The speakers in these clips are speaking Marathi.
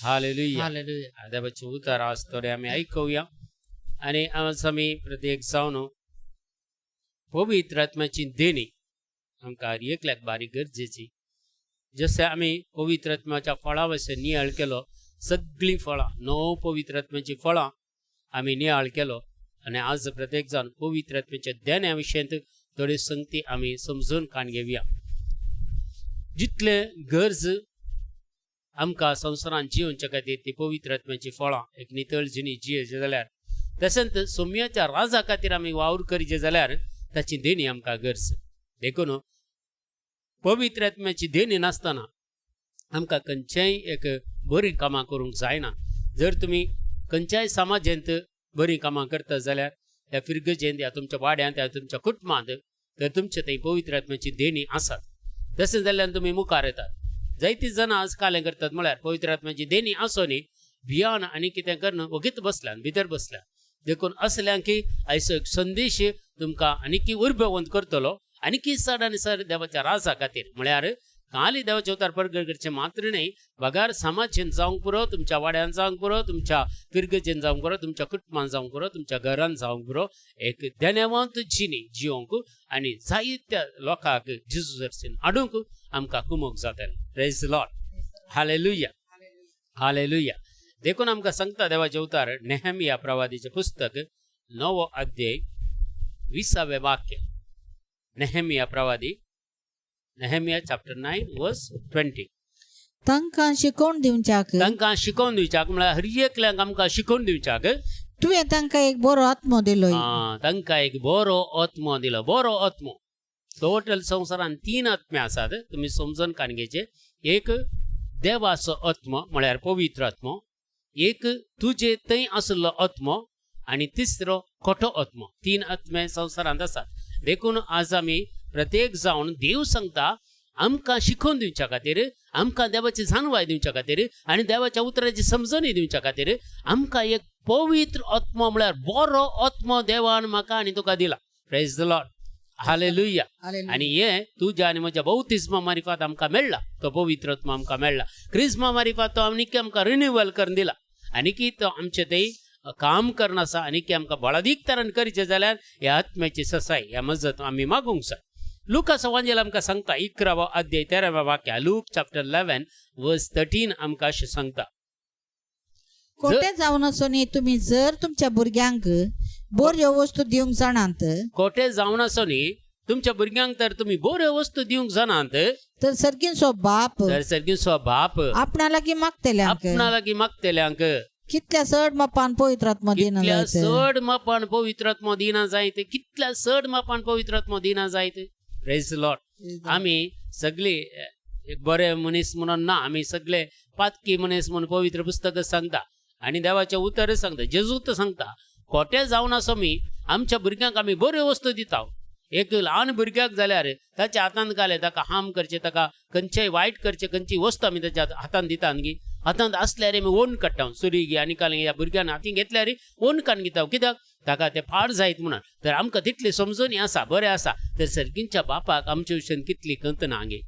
हालेलुया. हालेलुया. देवाचे उतार आज तोरे आम्ही ऐकूया आणि आज आम्ही प्रत्येक जावन पवित्र आत्म्याची देणी आमकां एकल्याक बारीक गरजेची. जसे आम्ही पवित्र आत्म्याच्या फळाविषयी नियाळ केलो, सगळी फळां 9 पवित्र आत्म्याची फळां आम्ही नियाळ केलो आणि आज प्रत्येक जाण पवित्र आत्म्याच्या देण्याविषयी थोडी संगती आम्ही समजून काण घेवया. जितले गरज आमकां संवसारांत जिवच्या खातीर ती पवित्र आत्म्याची फळां एक नितळ जिणी जियेचे जाल्यार, तशेंच सोम्याच्या राजा खातीर आमी वावर करीचे जाल्यार ताची देणी आमकां गरज. देखून पवित्र आत्म्याची देणी नासतना आमकां खंयच्याय एक बरीं कामां करूंक जायना. जर तुमी खंयच्याय समाजांत बरीं कामां करता जाल्यार ह्या फिरगजेंत ह्या तुमच्या वाड्यांत ह्या तुमच्या कुटुंबांत तर तुमचे थंय पवित्र आत्म्याची देणी आसात. तशें जाल्यार तुमी मुखार येतात. जायतीं जाणां आज कालें करतात म्हळ्यार पवित्र आत्म्याची देणी आसोनी भियान आनी कितें करना वगीत बसल्यान भितर बसल्यान. देखून असल्यांक की आयचो एक संदेश तुमकां आनीक उर्बेवंत करतलो, आनीक चड आनी चड देवाच्या राजा खातीर. म्हळ्यार खाली देवाचे उतार प्रगट करचे मात्र न्ही, बगार समाजान जावंक पुरो, तुमच्या वाड्यान जावंक पुरो, तुमच्या फिरगेचेन जावंक पुरो, तुमच्या कुटुंबान जावंक पुरो, तुमच्या घरान जावंक पुरो, एक देनेवंत जिणी जिवंक आनी जायत्या लोकांक जेजू दर्शन हाडूंक आमकां कुमोग जातलें. Praise the Lord. Hallelujah. Hallelujah. देखून आमकां सांगता देवाचे उतार नेहमिया प्रवादीचें पुस्तक 9 अध्याय 20 वाक्य. नेहमिया प्रवादी, नेहमिया चॅप्टर 9 वर्स 20. तांकां शिकोवन दिवच्याक, तांकां शिकोवन दिवच्याक म्हळ्यार हर एकल्याक आमकां शिकोवन दिवच्याक तुवें तांकां एक बरो आत्मो दिलो. तांकां एक बरो आत्मो दिलो. बरो आत्मो टोटल संवसारान 3 आत्मे आसात, तुमी समजून काण घेवचे. एक देवाचो आत्मो म्हळ्यार पवित्र आत्मो, एक तुजे थंय आसलो आत्मो आनी तिसरो खोटो आत्मो. 3 आत्मे संवसारांत आसात. देखून आज आमी प्रत्येक जावन देव सांगता आमकां शिकोवन दिवच्या खातीर, आमकां देवाची जाणवाय दिवच्या खातीर आनी देवाच्या उतराची समजणी दिवच्या खातीर आमकां एक पवित्र आत्मो म्हळ्यार बरो आत्मो देवान म्हाका आनी तुका दिला. Praise the Lord. हालेलुया. आनी हे तुज्या आनी म्हज्या बौतिस्मा मार्फत आमकां मेळ्ळा. तो पवित्र आत्मा आमकां मेळ्ळा. क्रिस्मा मार्फत तो आनीक आमकां रिन्युवल करून दिला. आनीक तो आमचे थंय काम करना आसा. आनीक आमकां बळादीक तरान करचें जाल्यार ह्या आत्म्याची ससाय ह्या मजत आमी मागूंक जाय. लुकास एवांजेल आमकां सांगता 11 अध्याय 13 वाक्य. लूक चॅप्टर 11 वर्स 13 आमकां अशें सांगता. खोटें जावन आसोनी तुमी जर तुमच्या भुरग्यांक बऱ्यो वस्तू दिवंक जाणात, खोटें जावन आसोनी तुमच्या भुरग्यांक तर तुमी बऱ्यो वस्तू दिवंक जाणात, तर सर्गींचो बाप तर सर्गीचो बाप आपणा लागीं मागतल्यांक आपणा लागीं मागतल्यांक कितल्या चड मापान पवित्र आत्मो दिना कितल्या जायत. चड मापान पवित्र आत्मो दिना जायत. कितल्या चड मापान पवित्र आत्मो दिना जायत. Praise the Lord. आमी सगळे एक बरे मनीस म्हणून ना, आमी सगळे पातकी मनीस म्हणून पवित्र पुस्तक सांगता आनी देवाचें उतर सांगता. जेजूत सांगता खोटें जावन आसो मी आमच्या भुरग्यांक आमी बऱ्यो वस्तू दिता. एक ल्हान भुरग्याक जाल्यार ताच्या हातांत घाले, ताका हार्म करचे, ताका खंयचेय वायट करचे, खंयची वस्त आमी ताच्या हातांत दिता न्ही. हातांत आसल्यार आमी ओन काडटा. सुरी घे आनी काल ह्या भुरग्यान हातीन घेतल्यार ओन काडून घेता. कित्याक ताका ते फाड जायत म्हणून. तर आमकां तितली समजूनी आसा, बरें आसा. तर सर्गींच्या बापाक आमचे विशयी कितली खंत ना गे.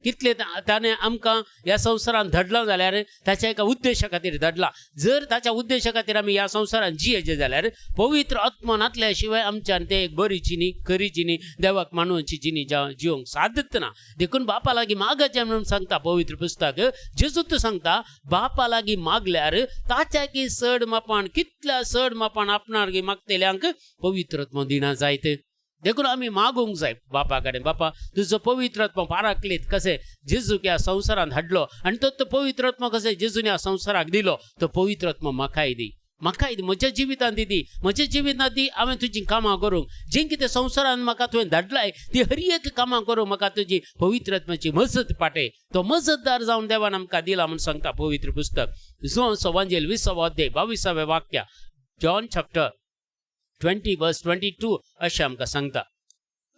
कितले ताणें आमकां ह्या संवसारान धडलो जाल्यार ताच्या एका उद्देशा खातीर धडला. जर ताच्या उद्देशा खातीर आमी ह्या संवसारान जियेचे जाल्यार पवित्र आत्मा नातल्या शिवाय आमच्यान ते एक बरी जिणी, खरी जिणी, देवाक मानूची जिणी जिवंक साधत ना. देखून बापा लागीं मागचें म्हणून सांगता पवित्र पुस्तक. जेजूत सांगता बापा लागीं मागल्यार ताच्या की चड मापान, कितल्या चड मापान आपणाक मागतल्यांक पवित्र आत्मा दिना जायत. देखून आमी मागूंक जाय बापा कडेन. बापा तुजो पवित्र आत्मा पाराकलीत कशें जेजूक ह्या संवसारांत हाडलो आनी तो पवित्र आत्मा कशें जेजून ह्या संवसाराक दिलो, तो पवित्र आत्मा म्हाकाय दी. म्हाकाय दी, म्हज्या जिवितांत दी. म्हज्या जिवितांत दी. हांवें तुजी कामां करूंक, जें कितें संवसारान म्हाका तुवें धाडलाय ती हर एक कामां करूंक म्हाका तुजी पवित्र आत्म्याची मजत पाटय. तो मजतदार जावन देवान आमकां दिला म्हणून सांगता पवित्र पुस्तक. जॉन एवांजेल 20 अध्याय 22 वाक्य. जॉन चॅप्टर 20 वर्स 22 अशें आमकां सांगता.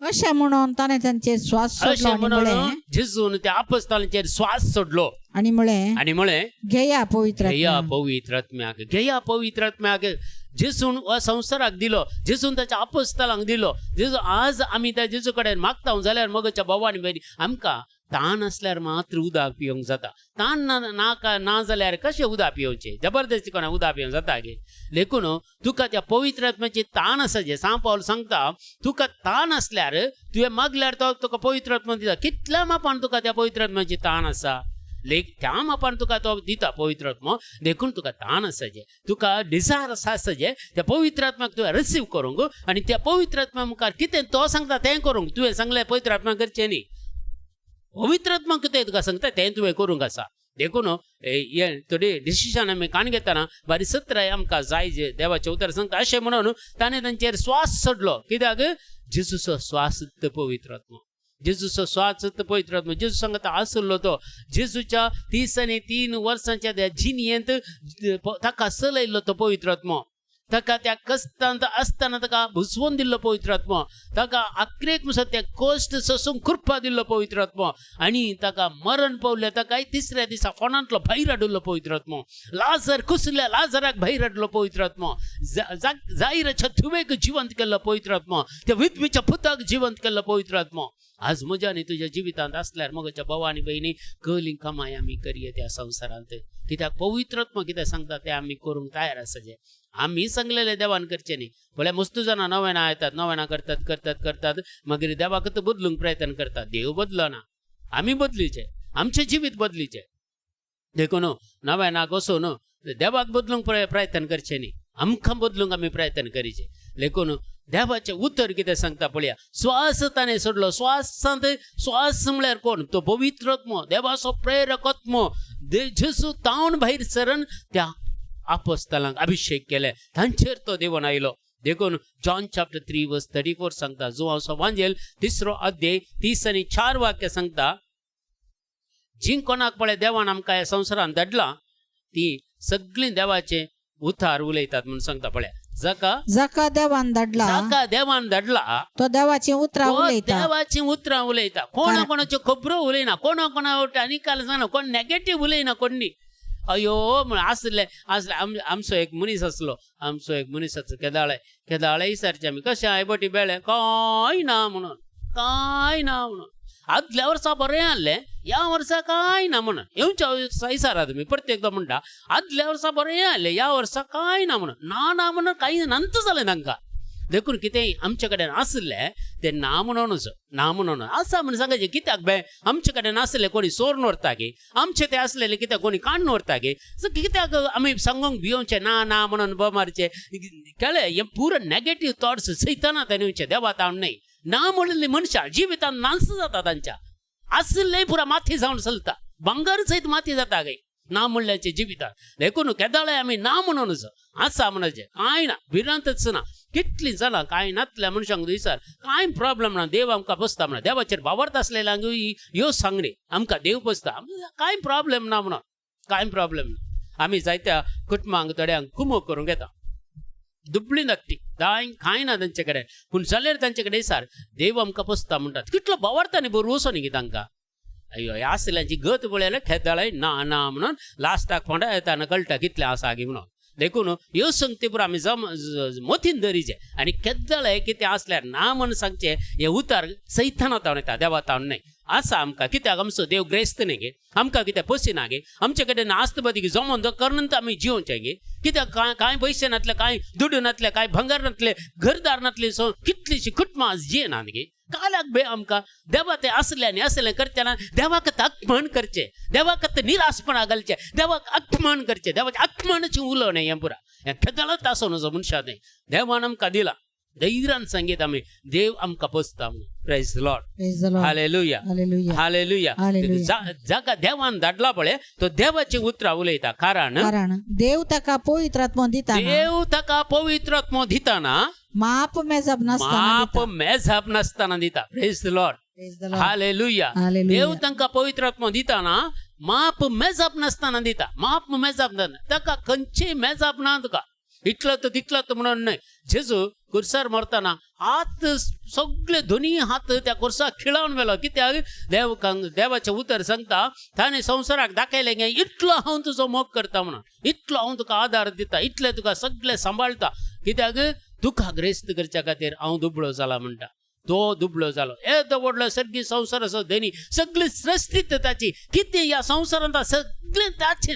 अशें म्हणून ताणें तांचेर स्वास सोडलो आनी म्हळें, जेजून त्या आपोस्तालांचेर स्वास सोडलो आनी म्हळें घेया पवित्र घेया पवित्र आत्म्याक, घेया पवित्र आत्म्याक. जेजून हो संवसाराक दिलो, जेजून ताच्या आपोस्तालांक दिलो. जेजू आज आमी त्या जेजू कडेन मागता जाल्यार मगच्या भावानी बहिणी आमकां ताण असल्यार मात्र उदक पिवंक जाता. ताण ना जाल्यार कशें उदक पिवचें? जबरदस्ती कोणा उदक पिवंक जाता गे. देखून तुका त्या पवित्र आत्म्याची ताण आसा जे सांत पावल सांगता, तुका ताण असल्यार तुवें मागल्यार तो तुका पवित्र आत्मा दिता. कितल्या मापान तुका त्या पवित्र आत्म्याची ताण आसा? त्या मापान तुका तो दिता पवित्र आत्मा. देखून तुका ताण आसा जे, तुका डिझायर आसा जे त्या पवित्र आत्म्याक तुवें रिसीव करूंक आनी त्या पवित्र आत्म्या मुखार कितें तो सांगता तें करूंक. तुवें सांगलें पवित्र आत्मा करचें न्ही, पवित्र आत्मा कितें तुका सांगता तें तुवें करूंक आसा. देखून हे थोडी डिसिशन आमी काण घेतना बारी सत्राय आमकां जाय जे देवाचें उतर सांगता. अशें म्हणून ताणें तांचेर स्वास सोडलो. कित्याक? जेजूचो स्वास पवित्र आत्मा, जेजूचो स्वास पवित्र आत्मा. जेजू सांगता आसलो तो जेजूच्या 33 वर्सांच्या त्या जिणयेंत ताका चलयल्लो तो पवित्र आत्मा. ताका त्या कस्तांत आसतना ताका भुसवून दिल्लो पवित्र आत्मा. ताका आख्रेक म्हणसर त्या कश्ट सोसूंक कृपा दिल्लो पवित्र आत्मा. आनी ताका मरण पावलें ताका 3ऱ्या दिसा फोंडांतलो भायर हाडलो पवित्र आत्मा. लाजर कुसल्या लाजराक भायर हाडलो पवित्र आत्मा. जायराच्या तुवेक जिवंत केल्लो पवित्र आत्मा. त्या विधवेच्या पुताक जिवंत केल्लो पवित्र आत्मा. आज म्हज्या आनी तुज्या जिवितांत असल्यार म्हज्या भावा आनी भयणी कली कमाय आमी करया त्या संवसारांत. कित्याक पवित्र आत्मा कितें सांगता तें आमी करूंक तयार आसा जे. आमी सांगलेलें देवान करचें न्ही. म्हळ्यार मस्तू जाणां नवेनां येतात, नवेनां करतात मागीर देवाक बदलूंक प्रयत्न करतात. देव बदलना, आमी बदलीचे, आमचें जिवीत बदलीचें. देखून नवेनाक वचून देवाक बदलूंक प्रयत्न करचें न्ही, आमकां बदलूंक आमी प्रयत्न करीचे. देखून देवाचें उतर कितें सांगता पळया. स्वास ताणें सोडलो. स्वासांत स्वास म्हळ्यार कोण? तो पवित्र आत्मा, देवाचो प्रेरक आत्मा. जेजू तावन भायर सरून त्या आपोस्तलांक अभिषेक केले, तांचेर तो देवून आयलो. देखून जॉन चॅप्टर 3 वर्स 34 सांगता. जो वांजेल 3रो अध्याय 30 आनी 4 वाक्य सांगता. जी कोणाक पळय देवान आमकां ह्या संवसारांत धाडला ती सगळी देवाचे उतार उलयतात म्हणून सांगता पळया. जाका देवान धाडला तो देवाची उतरां उलयता. देवाची उतरां उलयता. कोणा कोणाच्यो खबरो उलयना, कोणा आनी काल सांगना, कोण नेगेटीव उलयना कोणी. अयो म्हण आसले आमचो एक मनीस आसलो केदाळे विचारचे आमी कशें हाय बटी बेळे कांय ना म्हणून आदल्या वर्सा बरें आहलें, ह्या वर्सा कांय ना म्हणून. येवच्या वर्सा विचारा तुमी, प्रत्येकदा म्हणटा आदल्या वर्सा बरें आहलें, ह्या वर्सा कांय ना म्हणून. ना म्हणून कांय नंत जालें तांकां. देखून कितेंय आमचे कडेन आसलें तें ना म्हणून आसा म्हणून सांगायचें. कित्याक बे आमचे कडेन आसलें कोणी चोरून व्हरता गे, आमचे तें आसलेलें कित्याक कोणी काडून व्हरता गे. कित्याक आमी सांगूंक भियोवचें ना म्हणून मारचें केलें. हे पुरो नेगेटीव थॉट्स सैतानांत येवचे. देवा तावन न्हय. ना म्हणलेलीं मनशां जिवितांत नास जाता तांच्या. आसलें पुरा माथी जावन चलता, भांगर सयत माथी जाता गे ना म्हणल्याचे जिवितांत. देखून केदाळे आमी ना म्हणूनच आसा म्हणचे कांय ना, भिरांतच ना. कितलीं जाणां कांय नातल्या मनशांक विचार, कांय प्रॉब्लेम ना, देव आमकां बसता म्हणा. देवाचेर वावरता आसलेल्यांक ह्यो सांगणे आमकां देव बसता, कांय प्रॉब्लेम ना म्हणून, कांय प्रॉब्लेम ना. आमी जायत्या कुटुंबांक थोड्यांक कुमो करूंक येता, दुबळी नकटी कांय ना तांचे कडेन, पूण जाल्यार तांचे कडेन विचार देव आमकां बसता म्हणटात. कितलो वावरता न्ही बरो वचो न्ही तांकां. अयो ह्या आसल्यांची गत पळयल्यार खेदाळे ना म्हणून लास्टाक फोंडा येताना कळटा कितलें आसा गे म्हणून. देखून ह्यो संगती पुरो आमी मोतीन धरीचे. आनी केदाळे कितें आसल्यार ना म्हणून सांगचे. हे उतार सैताना तावन येता, देवा तावन न्हय. आसा आमकां, कित्याक आमचो देव ग्रेस्त न्ही गे, आमकां कितें पसिना गे. आमचे कडेन आस्त बदी जमोन करून आमी जिवचे गे. कित्याक कांय पयशे नातले, कांय दुडू नातले, कांय भंगार नातले, घरदार नातले, कितलींशीं कुटुंबां जियेनात गे. काल्याक बे आमकां देवा तें असलें करचेना. देवाक अपमान करचें, देवाक निराशपणा घालचें, देवाक अपमान करचें, देवाच्या अपमानाचें उलोवणें हें पुरा. हें केदाळच आसूं नजो मनशां न्हय. देवान आमकां दिला, धैर्यान सांगीत आमी देव आमकां पोसता म्हणून. Praise the Lord, hallelujah, hallelujah. जाका देवान धाडला पळय तो देवाची उतरां उलयता. कारण देव ताका पवित्र आत्मा दिताना माप मेजाप नासतना दिता. Praise the Lord, hallelujah. देव तांकां पवित्र आत्मा दिताना माप मेजाप नासतना दिता. माप मेजाप ना, ताका खंयचेय मेजाप ना तुका. इतलो तितलो म्हणून न्हय. जेजू कुर्सार मरतना हात सगळे दोनी हात त्या कुर्साक खिळावन व्हेलो. कित्याक देवाचें उतर सांगता ताणें संवसाराक दाखयलें गे इतलो हांव तुजो मोग करता म्हणून, इतलो हांव तुका आदार दिता, इतलें तुका सगळें सांबाळटा. कित्याक तुका ग्रेस्त करच्या खातीर हांव दुबळो जाला म्हणटा. तो दुबळो जालो येदो व्हडलो सगळी संवसार असो धनी सगळी सृष्टीत ताची कितें ह्या संवसारांत सगळें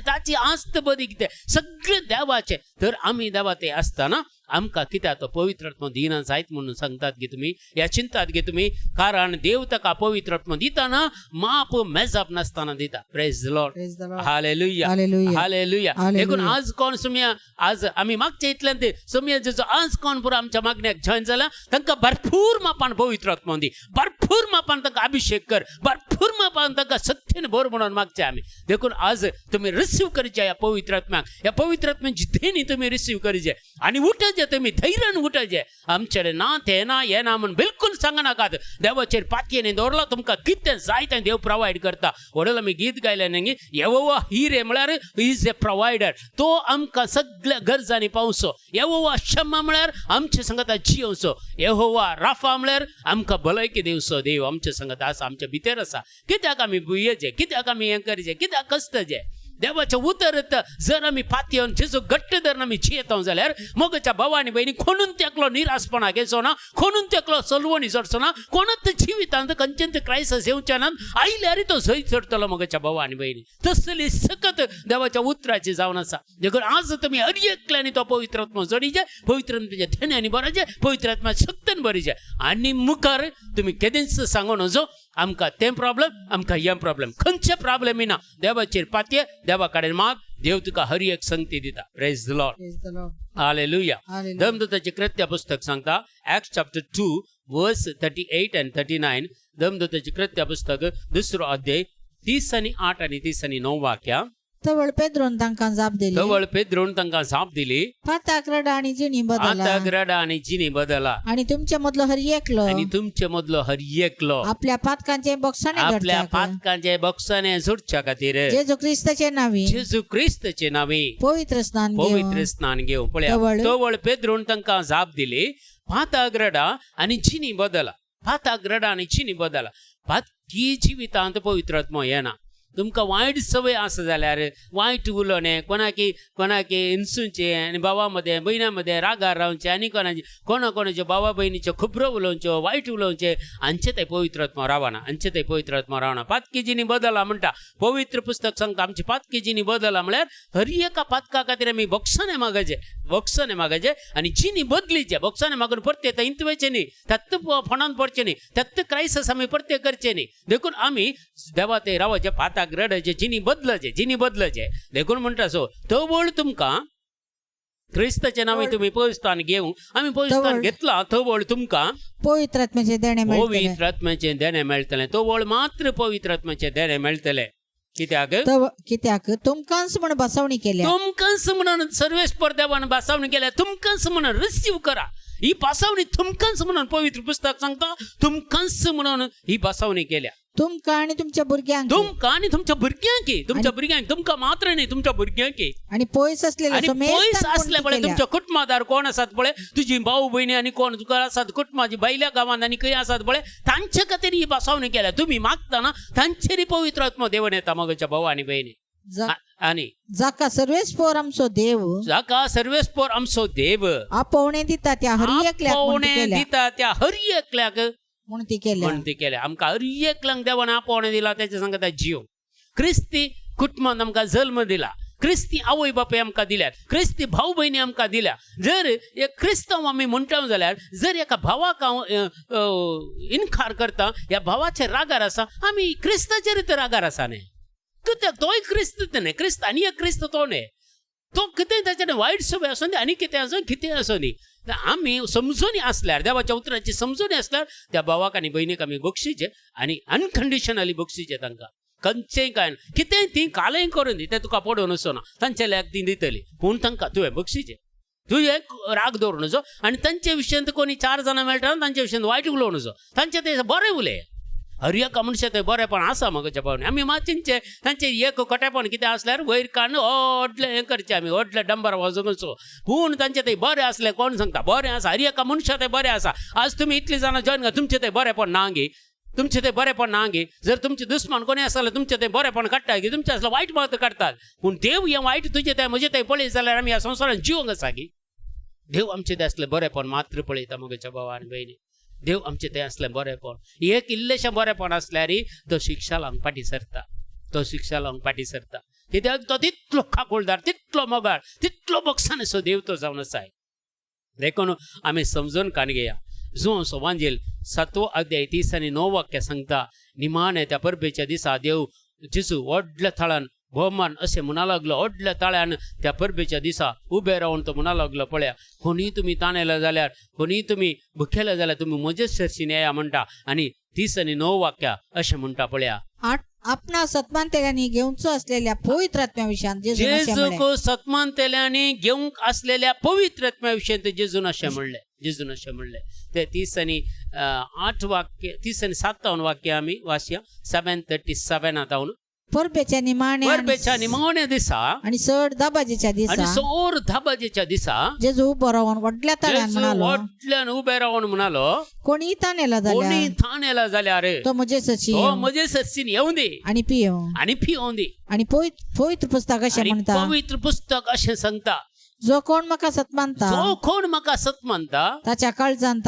ताची आस्त बरी कितें सगळें देवाचें तर आमी देवा ते आसतना आमकां कित्याक तो पवित्र आत्मो दिना जायत म्हणून सांगतात गे तुमी ह्या चिंतात गे तुमी कारण देव ताका पवित्र आत्मो दिताना माप मेजाप नासतना दिता praise the Lord Praise the Lord. Hallelujah Hallelujah. Hallelujah Hallelujah. देखून आज कोण सुम्या आज आमी मागचे इतल्यान ते सुम्या जो आज कोण पुरो आमच्या मागण्याक जॉइन जाला तांकां भरपूर मापान पवित्र आत्मो दी भरपूर मापान तांकां अभिषेक कर भरपूर मापान तांकां सत्यन भर म्हणून मागचे आमी देखून आज तुम्ही रिसीव करचे ह्या पवित्र आत्म्याक ह्या पवित्र आत्म्याची देणी तुम्ही रिसीव करचे आणि उठचे तुम्ही धैर्यान उठचे आमचे ना ते ना हे ना म्हणून बिलकुल सांगनाकात देवाचेर पातयेने दवरला तुमकां कितें जाय तें देव प्रोवायड करता व्हडलो आमी गीत गायलें न्ही यहोवा हिरे म्हळ्यार इज ए प्रोवायडर तो आमकां सगळ्या गरजांनी पावसो यहोवा शम्मा म्हळ्यार आमचे संगता जियोसो यहोवा राफा म्हळ्यार आमकां भलायकी दिवचो देव आमचे संगत आसा आमच्या भितर आसा कित्याक आमी बुयेचे कित्याक आमी हें करचे कित्याक कस्तचे देवाचे उतर जर आमी पातयेवन जेजू घट्ट धरून आमी जियेता जाल्यार मोगच्या भावानी बहिणी कोणून तेकलो निराशपणा घेवचो ना कोणून तेकलो सलवणी चडचो ना कोणाच जिवितांत खंयचेंच क्रायसिस येवचे ना आयल्यार तो जय चडटलो मोगच्या भावानी बहिणी तसली सकत देवाच्या उतराची जावन आसा देखून आज तुमी हर एकल्यानी तो पवित्र आत्मो जोडीचे पवित्र आत्म्याच्या धन्यानी भरचे पवित्र आत्म्या शक्तीन भरचे आनी मुखार तुमी केदींच सांगो नजो आमकां तें प्रॉब्लेम आमकां हें प्रॉब्लेम खंयचे प्रॉब्लेम येना देवाचेर पातये देवा कडेन माग देव तुका हर एक संगती दिता praise the Lord Praise the Lord. Hallelujah Hallelujah. धर्मदूताचे कृत्य पुस्तक सांगता Acts chapter 2 verse 38 and 39 धर्मदूताचे कृत्य पुस्तक दुसरो अध्याय 30 आणि 8 आणि 30 आणि 9 वाक्या तवळ पेद्रोन तांकां जाप दिली जवळ पेद्रोन तांकां जाप दिली पाताक रडा आणि जिणी बदला आता ग्रडा आणि जिनी बदला आणि तुमच्या मधलो हर एकलो आणि तुमचे मदलो हर एकलो आपल्या पातकांचे बक्षाने आपल्या घडच्याक पातकांचे बक्षाने सुटच्या खातीर जेजू ख्रिस्ताचे नावी जेजू क्रिस्तचे नावे पवित्र स्नान घेवन पवित्र स्नान घेऊ पळया तवळ- तवळ पेद्रोन तांकां जाप दिली पाताक रडा आणि जिनी बदला पाताक रडा आणि जिनी बदला पातकी जिवितांत पवित्र आत्मो येना तुमकां वायट संवय आसा जाल्यार वायट उलोवणें कोणाकी हिंसूचे आनी भावा मदें भयणां मदें रागार रावचे आनी कोणाचे भावा भयणीच्यो खबरो उलोवच्यो वायट उलोवचे हांचे ते पवित्र आत्मा रावना हांचे ते पवित्र आत्मा रावना पातकी जिणी बदला म्हणटा पवित्र पुस्तक सांगता आमची पातकी जिणी बदला म्हळ्यार हर एका पातका खातीर आमी बक्षाने मागचे आनी जिणी बदलीचे बक्षाने मागून परते ते इंतवेचे न्ही त्यात फोंडान पडचे न्ही त्यात क्रायसिस आमी परते करचे न्ही देखून आमी देवा ते रावचे पाताक रडाचे जिणी बदलचे देखून म्हणटा सो तो वळ तुमकां क्रिस्ताचे नावे तुम्ही पवित्रस्थान घेऊ आम्ही पवित्रस्थान घेतला तो वळ तुमकां पवित्र आत्म्याचे देणे मेळटले पवित्र आत्म्याचे देणे मेळटले तो वळ मात्र पवित्र आत्म्याचे देणे मेळटले कित्याक तुमकांच म्हण बसवणी केल्या तुमकांच म्हणून सर्वेस्पर देवान बासावणी केल्या तुमकांच म्हणून रिसीव करा ही बासावणी तुमकांच म्हणून पवित्र पुस्तक सांगता तुमकांच म्हणून ही बासावणी केल्या तुमकां आणि तुमच्या भुरग्यांक तुमकां आणि तुमच्या भुरग्यांक तुमकां मात्र न्ही तुमच्या भुरग्यांक आणि पयस असलेले आणि पयस असले पळय तुमच्या कुटुंबादार कोण आसात पळय तुझी भाऊ बहिणी आणि कोण तुका आसात कुटुंबाची बैल्या गांवांत आणि खंय आसात पळय तांचे खातीर ही बासावणी केल्या तुम्ही मागताना तांचेर पवित्र आत्मा देवन येता मगच्या भाऊ आणि बहिणी आणि जाका सर्वेस्पर आमचो देव आपोवणे दिता त्या हर एकल्याक म्हूण ती केल्या आमकां हर एकल्याक देवान आपोवणे दिला त्याचे सांगता जीव क्रिस्ती कुटुंबान आमकां जल्म दिला क्रिस्ती आवय बापूय आमकां दिल्यात क्रिस्ती भाऊ बहिणी आमकां दिल्या जर एक क्रिस्तांव आमी म्हणटा जाल्यार जर एका भावाक हांव इन्कार करता ह्या भावाचेर रागार आसा आमी क्रिस्ताचेर रागार आसा न्ही कित्याक तोय क्रिस्त न्ही क्रिस्त आनी एक क्रिस्त तो न्ही तो कितें ताचे वायट सवय आसूं दी आनी कितें आसूं दी आमी समजून आसल्यार देवाच्या उतराची समजून आसल्यार त्या भावाक आनी भयणीक आमी बक्षीचे आनी अनकंडिशनली बक्षीचे तांकां खंयचेंय काय कितेंय ती कालय करून दी तें तुका पडोवन वचो ना तांच्या लॅक ती दितली पूण तांकां तुवें बक्षीचे तुवें राग दवरून वचो आनी तांचे विशयांत कोणी 4 जाणां मेळटा तांचे विशयांत वायट उलोवन वचो तांचे ते बरें उलय हर एका मनशा थंय बरेंपण आसा मगच्या पावणे आमी मातशेंचे तांचे एक कटेपण कितें आसल्यार वयर काडून व्हडलें हें करचें आमी व्हडले डंबर वाजोवचो पूण तांचे थंय बरें आसलें कोण सांगता बरें आसा हर एका मनशा थंय बरें आसा आज तुमी इतलीं जाणां जॉइन घा तुमचें थंय बरेंपण ना गे तुमचें थंय बरेंपण ना गे जर तुमचे दुस्मान कोणी आसा जाल्यार तुमचें थंय बरेंपण काडटा गे तुमचें आसल्यार वायट मात काडटात पूण देव हें वायट तुजें थंय म्हजें थंय पळयत जाल्यार आमी ह्या संवसारांत जिवंक आसा गे देव आमचें थंय आसलें बरेंपण मात्र पळयता मगच्या भावा आनी भयणी देव आमचे ते असलें बरेपण एक इल्लेशें बरेपण आसल्यार तो शिक्षा लावंक फाटी सरता कित्याक तो तितलो खाकुळदार तितलो मोगाळ तितलो बक्षान असो देव तो जावन आसाय देखून आमी समजून कान घेया जुआंचो वांजेल 7 अध्याय 30 आनी 9 वाक्य सांगता निमाणे त्या परबेच्या दिसा देव जेजू व्हडल्या थाळान भोवमान अशें म्हणा लागलो व्हडल्या ताळ्यान त्या परबेच्या दिसा उबे रावन तो म्हणा लागलो पळया कोणी तुमी ताणेला जाल्यार कोणी तुमी भुकेले जाल्यार तुमी म्हजेच शर्शीन येया म्हणटा आनी 30 आनी 9 वाक्या अशें म्हणटा पळया आपणा सत्मानतेल्यांनी घेवचो असलेल्या पवित्र आत्म्याविशयान जेजूक सत्मानतेल्यांनी घेवंक असलेल्या पवित्र आत्म्याविशयी ते जेजून अशें म्हणलें ते 30 आनी 8 वाक्य 30 आनी 57 वाक्य आमी वाचया 7:37 आतां परबेच्या निमाण्या दिसा आणि चड दाबाजेच्या दिसा जेजू उबो रावन व्हडल्या ताळ्यान म्हणालो व्हडल्यान उबे रावन म्हणालो कोणी ताणेला जाल्यार तो म्हजे सशीन येवं दे आणि पियोवं दे आणि पवित्र पुस्तक अशें म्हणटा पवित्र पुस्तक अशें सांगता जो कोण म्हाका सत मानता ताच्या काळजांत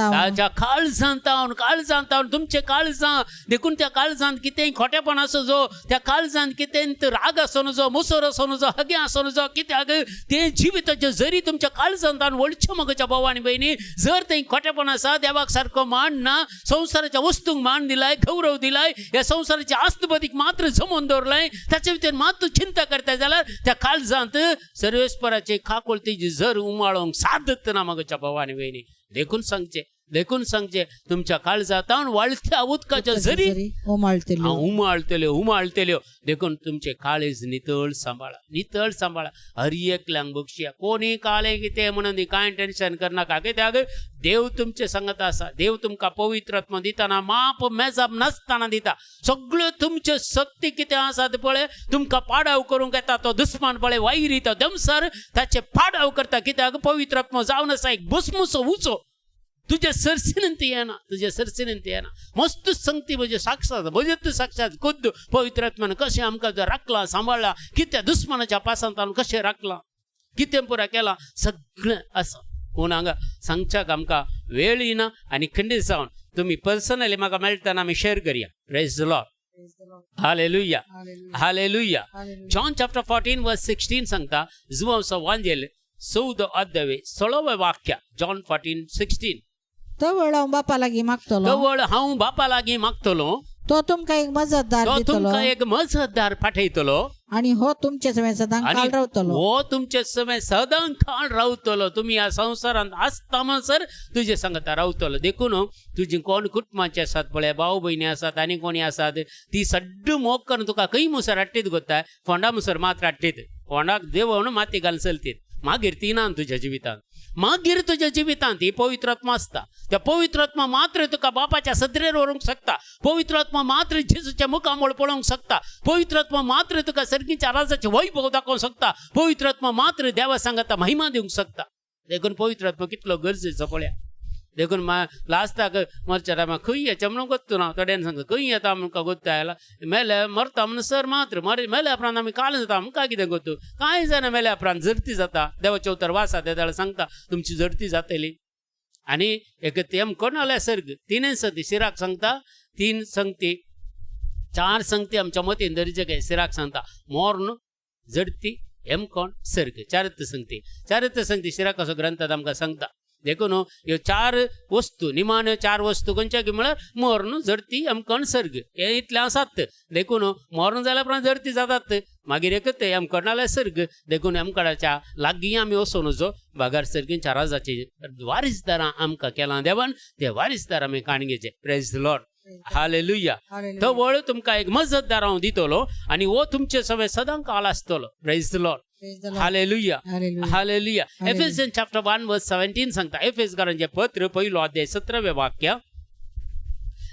तुमचे काळजां देखून त्या काळजांत कितेंय खोटेपण आसूं जो त्या काळजांत कितेंय राग आसूं नजो मुसोर आसूं नजो हगे आसूं नजो कित्याक ते जिविताचे जरी तुमच्या काळजांत वळच्यो मगच्या भावानी बहिणी जर ते खोटेपण आसा देवाक सारको मान ना संसाराच्या वस्तूंक मान दिलाय गौरव दिलाय ह्या संसाराच्या आस्तबदीक मात्र जमोवन दवरलाय ताचे भितर मात्र चिंता करता जाल्यार त्या काळजांत सर्वेस्पराचे खाकोळ तेजी जर उमाळोंक साधत ना मगच्या भावानी बहिणी देखून सांगचे तुमच्या काळजांत वाळत्या उदकाच्या जरी उमाळतेल्यो देखून तुमचे काळीज नितळ सांबाळा हर एकल्यांक बक्षिया कोणी काळे कितें म्हणून कांय टेन्शन करनाका कित्याक देव तुमचे सांगत आसा देव तुमकां पवित्र आत्मा दिताना माप मेजाप नासतना दिता सगळ्यो तुमच्यो शक्ती कितें आसा ते पळय तुमकां पाडाव करूंक येता तो दुस्मान पळय वैरी तो दमसर ताचे पाडाव करता कित्याक पवित्र आत्मा जावन आसा एक भस्मुसो उचो तुझ्या सरसिनंत येना मस्त संगती म्हणजे साक्षात खुद्द पवित्र आत्म्यान कशें आमकां राखला सांबाळला कित्या दुस्मानाच्या पासांत कशें राखला कितें पुरा केला सगळें आसा पूण हांगा सांगच्याक आमकां वेळ येना आनी खंडीत जावन तुमी पर्सनली म्हाका मेळटना आमी शेअर करया praise the Lord hallelujah John chapter 14 वर्स 16 सांगता जुआंचो वांजेल 14 अध्याय 16 वाक्य जॉन 14:16 तो वेळ हांव बापा लागीं मागतलो तो तुमकां एक मजतदार पाठयतलो आणि हो तुमचे सदां काळ रावतलो तुमी ह्या संवसारांत आसता म्हणसर तुजे सांगता रावतलो देखून तुजी कोण कुटुंबाचे आसात पळय भाव भयणी आसात आनी कोणी आसात ती सड्ड मोग करून तुका खंय मुसर हाडटीत गोताय फोंडा मुसर मात्र हाडटीत फोंडाक देवून माती घालून चलतीत मागीर ती ना तुज्या जिवितांत ही पवित्र आत्मा आसता त्या पवित्र आत्मा मात्र तुका बापाच्या सत्रेर व्हरूंक शकता पवित्र आत्मा मात्र जेजूच्या मुखामोळ पळोवंक शकता पवित्र आत्मा मात्र तुका सर्गीच्या राजाचे वैभव दाखोवंक शकता पवित्र आत्मा मात्र देवा सांगता महिमा दिवंक शकता देखून पवित्र आत्मा कितलो गरजेचो पळया देखून लास्टाक मरच्या टायमार खंय येचें म्हणून गोत्तू ना थोड्यान सांगता खंय येता आमकां गोत्ता आयला मेले मरता म्हणून सर मात्र मेल्या उपरांत आमी काल जाता आमकां कितें गोत्तू कांय जायना मेल्या उपरांत जरती जाता देवाच्या उतर वासा त्या जाल्यार सांगता तुमची जरती जातली आनी एक तेम कोणाल्या सर्ग 3 संगती शिराक सांगता 3 संगती 4 संगती आमच्या मतीन दर्जे शिराक सांगता मोर्न जडती कोण सर्ग चारित्र संगती शिराकाचो ग्रंथांत आमकां सांगता देखून ह्यो 4 वस्तू निमाण्यो 4 वस्तू खंयच्या की म्हळ्यार मरण जडती कोण सर्ग हे इतले आसात देखून मरण जाल्या उपरांत जडती जातात मागीर एकच कोणाल्या सर्ग देखून एमकडाच्या लागीं आमी वचून नजो भागार सर्गींच्या राजाचे वारीसदारां आमकां केलां देवान ते वारीसदार आमी काणगेचे प्रेज द लॉर्ड हालेलुया तो वळ तुमकां एक मजतदार हांव दितलो आनी हो तुमचे सवय सदां काळ आसतलो praise the Lord hallelujah Ephesian chapter 1 verse 17 सांगता एफेसकारांचे पत्र पहिलो अध्याय 17वें वाक्य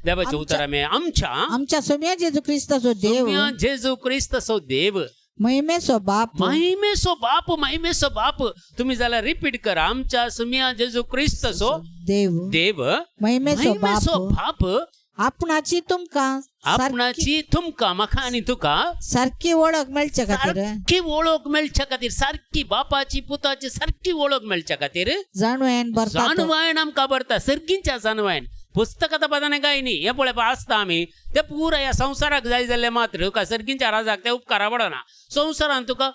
देवाचे उतर आमी आमच्या सोम्या जेजू क्रिस्ताचो देव महिमेचो बाप तुम्ही जाल्यार रिपीट करा आमच्या सोम्या जेजू क्रिस्ताचो देव महिमेचो बाप आपणाची तुमकां म्हाका आनी तुका सारकी वळख मेळच्या खातीर सारकी बापाची पुताची सारकी वळख मेळच्या खातीर जाणवायन आमकां भरता सर्गींच्या जाणवायन पुस्तकात पदाने काय नाही हे पळय आसता आमी ते पुरा ह्या संवसाराक जाय जाल्यार मात्र तुका सर्गींच्या राजाक ते उपकारा पडना. संवसारान तुका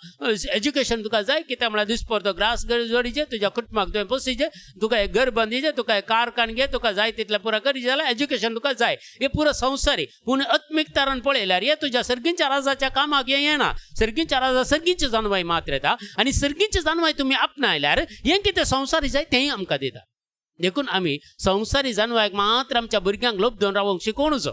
एज्युकेशन तुका जाय कित्याक म्हळ्यार दिसपरतो ग्रास जोडीचे तुज्या कुटुंबाक तुवें पोसिचे तुका एक घर बांदिचे तुका एक कार काणगे तुका जाय तितलें पुरा करी जाल्यार एज्युकेशन तुका जाय हे पुरो संवसारी. पूण आत्मीक तरान पळयल्यार हे तुज्या सर्गींच्या राजाच्या कामाक हे येना. सर्गींच्या राजा सर्गींचे जानवाय मात्र येता आनी सर्गींचे जानवाय तुमी आपणायल्यार हें कितें संवसारी जाय तेंय आमकां दिता. देखून आमी संवसारी जानवायक मात्र आमच्या भुरग्यांक लोभ धरून रावंक शिकोवनचो.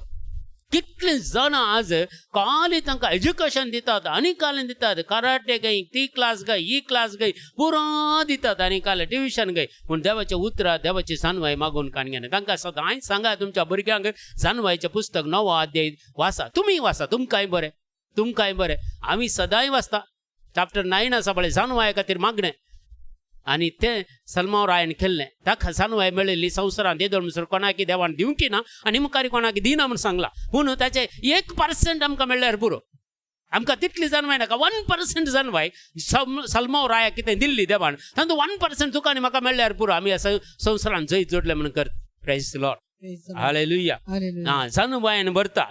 कितले जाण आज काली तांकां एज्युकेशन दितात आनी काले दितात कराटे गई ती क्लास गई ही क्लास गई पुरो दितात आनी काले ट्युशन गई. पूण देवाचे उतरां देवाची जानवाय मागून काणगेना. तांकां सदांच सांगा तुमच्या भुरग्यांक जानवायचें पुस्तक 9 अध्याय वाचा. तुमी वाचा तुमकांय बरें. आमी सदांय वाचता. चॅप्टर 9 आसा पळय जानवाय खातीर मागणें आनी तें सलमाव रायन केल्लें. ताका जानवाय मेळिल्ली संवसारांत देदोळ म्हणसर कोणाकी देवान दिवंकी ना आनी मुखारी कोणाकी दिना म्हूण सांगला. पूण ताचे 1% आमकां मेळ्ळ्यार पुरो. आमकां तितली जानवाय नाका. 1% जानवाय सलमाव रायाक कितें दिल्ली देवान तातूंत 1% तुका आनी म्हाका मेळ्ळ्यार पुरो. आमी ह्या संवसारांत जैत जोडले म्हणून करता. Praise the Lord. हालेलुया. जानवायन भरता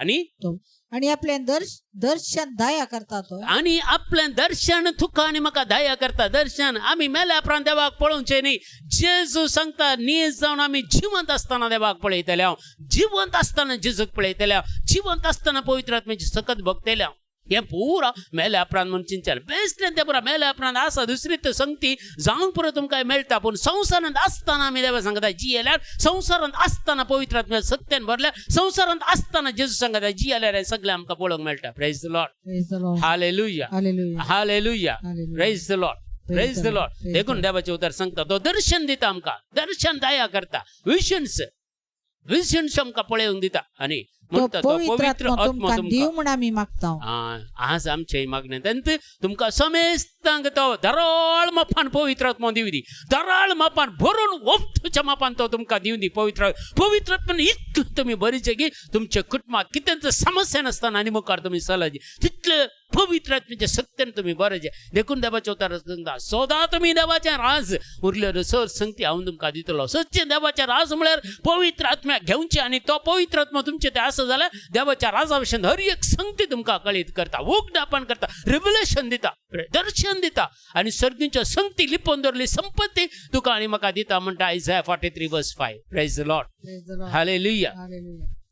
आणि आपल्यान दर्शन दया करता तो आणि आपलें दर्शन तुका आनी म्हाका दया करता. दर्शन आमी मेल्या उपरांत देवाक पळोवचें न्ही. जेजू सांगता न्हीज जावन आमी जिवंत आसतना देवाक पळयतले हांव. जिवंत आसतना जेजूक पळयतले हांव. जिवंत आसतना पवित्र आत्म्याची सकत भोगतले हांव. हें पुरा मेल्या उपरांत म्हणून चिंतन बेश्टें. तें पुरा मेल्या उपरांत आसा दुसरी तर संगती जावंक पुरो तुमकां मेळटा. पूण संवसारांत आसतना आमी देवा सांगता जियेल्यार संवसारांत आसतना पवित्र आत्म्या सत्यान भरल्यार संवसारांत आसतना जेजू सांगता जियेल्यार हें सगळें आमकां पळोवंक मेळटा. Praise the Lord. Hallelujah. Hallelujah. Praise the Lord. Praise the Lord. देखून देवाचें उतर सांगता तो दर्शन दिता आमकां. दर्शन दया करता. विजन्स आमकां पळोवंक दिता आनी म्हणटा तो पवित्र आत्मा तुमकां दिव म्हण आमी मागता. आज आमचे मागण्यांत तुमकां समेस्तांक तो धराळ मापान पवित्र आत्मा दिव दी. धराळ मापान भरून ओंपच्या मापान तो तुमकां दिव दी. पवित्र आत्मान इतलें तुमी बरीचे की तुमच्या कुटुंबाक कितेंच समस्या नासतना आनी मुखार तुमी चलचे. तितले पवित्र आत्म्याचे सत्यान तुमी बरेचे. देखून देवाचे उतर सांगता सदां तुमी देवाचें राज उरलेलो सर संगती हांव तुमकां दितलो. सच्चें देवाचें राज म्हळ्यार पवित्र आत्म्याक घेवचें आनी तो पवित्र आत्मा तुमचे ते आसा जाल्यार देवाच्या राजा विशीं हर एक संगती तुमकां कळीत करता. उगडापण करता. रिव्हलेशन दिता. दर्शन दिता आनी सर्गींच्यो संगती लिपोवन दवरली संपत्ती तुका आनी म्हाका दिता म्हणटा आयझाया 43:5. Praise the Lord. Hallelujah.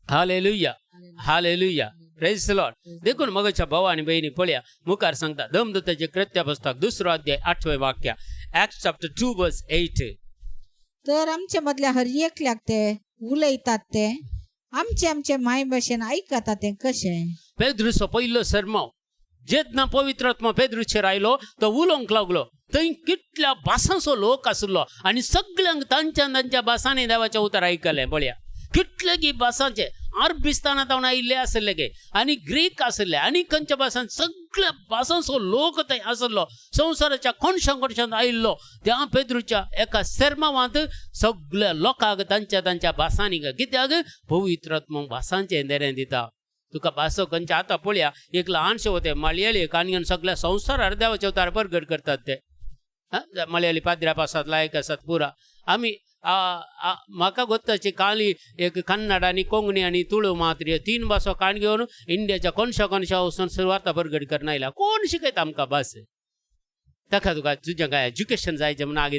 Hallelujah. Hallelujah. Praise the Lord. देखून मगच्या भावा आनी बहिणी पळया मुखार सांगता धर्मदूताचे कृत्य पुस्तक 2 अध्याय 8वें वाक्य. Acts chapter 2:8. तर आमच्या मदल्या हर एकल्याक ते उलयतात ते आमचे माय भाशेन आयकतात ते कशें. पेद्रूचो पयलो सरमो जेन्ना पवित्र आत्मा पेद्रूचेर आयलो तो उलोवंक लागलो. थंय कितल्या भासांचो लोक आसलो आनी सगळ्यांक तांच्या भासांनी देवाचें उतर आयकलें. पळया कितले गी भासांचे अरबिस्तानांत आयिल्ले आसले गे आनी ग्रीक आसले आनी खंयच्या भासांत सगळ्या भासांचो लोक थंय आसलो. संवसाराच्या कोणशांत आयिल्लो त्या पेद्रूच्या एका सेर्मावांत सगळ्या लोकांक तांच्या भासांनी कित्याक पवित्र आत्मा भासांचें देरें दिता. तुका भासो खंयच्या आतां पळया एक ल्हानशे वते मलयाळी काणयेन सगळ्या संवसारार देवाचे उतार परगट करतात. ते मलयाळी पाद्र्या भासात लायक आसात पुरा. आमी म्हाका गोत्ताची काली एक कन्नड आनी कोंकणी आनी तुळू मात्र 3 भासो काण घेवन इंडियाच्या कोणशा वचून सुरवाता परगट करन आयला. कोण शिकयता आमकां भास. ताका तुका तुजें काय एज्युकेशन जायचें म्हण आगे